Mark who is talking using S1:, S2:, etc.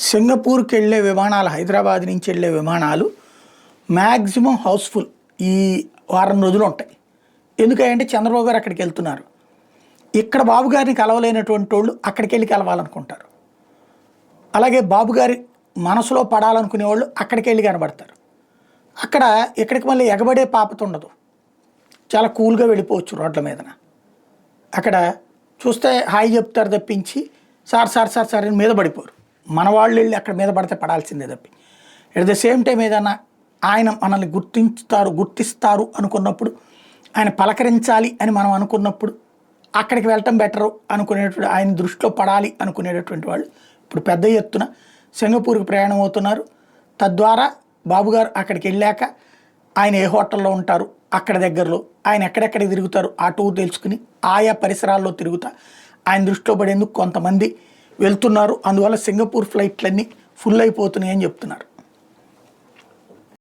S1: సింగపూర్కి వెళ్ళే విమానాలు, హైదరాబాద్ నుంచి వెళ్ళే విమానాలు మ్యాక్సిమం హౌస్ఫుల్ ఈ వారం రోజులు ఉంటాయి. ఎందుకంటే చంద్రబాబు గారు అక్కడికి వెళ్తున్నారు. ఇక్కడ బాబు గారిని కలవలేనటువంటి వాళ్ళు అక్కడికి వెళ్ళి కలవాలనుకుంటారు. అలాగే బాబు గారి మనసులో పడాలనుకునే వాళ్ళు అక్కడికి వెళ్ళి కనబడతారు. అక్కడ ఇక్కడికి మళ్ళీ ఎగబడే పాపత ఉండదు. చాలా కూల్గా వెళ్ళిపోవచ్చు రోడ్ల మీదన. అక్కడ చూస్తే హాయి చెప్తారు తప్పించి సార్ సార్ సార్ సార్ అని మీద పడిపోరు. మన వాళ్ళు వెళ్ళి అక్కడ మీద పడితే పడాల్సిందే తప్పి. ఎట్ ద సేమ్ టైం ఏదైనా ఆయన మనల్ని గుర్తిస్తారు అనుకున్నప్పుడు, ఆయన పలకరించాలి అని మనం అనుకున్నప్పుడు అక్కడికి వెళ్ళటం బెటరు అనుకునేటువంటి, ఆయన దృష్టిలో పడాలి అనుకునేటటువంటి వాళ్ళు ఇప్పుడు పెద్ద ఎత్తున సింగపూర్కి ప్రయాణం అవుతున్నారు. తద్వారా బాబుగారు అక్కడికి వెళ్ళాక ఆయన ఏ హోటల్లో ఉంటారు, అక్కడ దగ్గరలో ఆయన ఎక్కడెక్కడికి తిరుగుతారు ఆ టూర్ తెలుసుకుని ఆయా పరిసరాల్లో తిరుగుతా ఆయన దృష్టిలో పడేందుకు కొంతమంది వెళ్తున్నారు. అందువల్ల సింగపూర్ ఫ్లైట్లన్నీ ఫుల్ అయిపోతున్నాయి అని చెప్తున్నారు.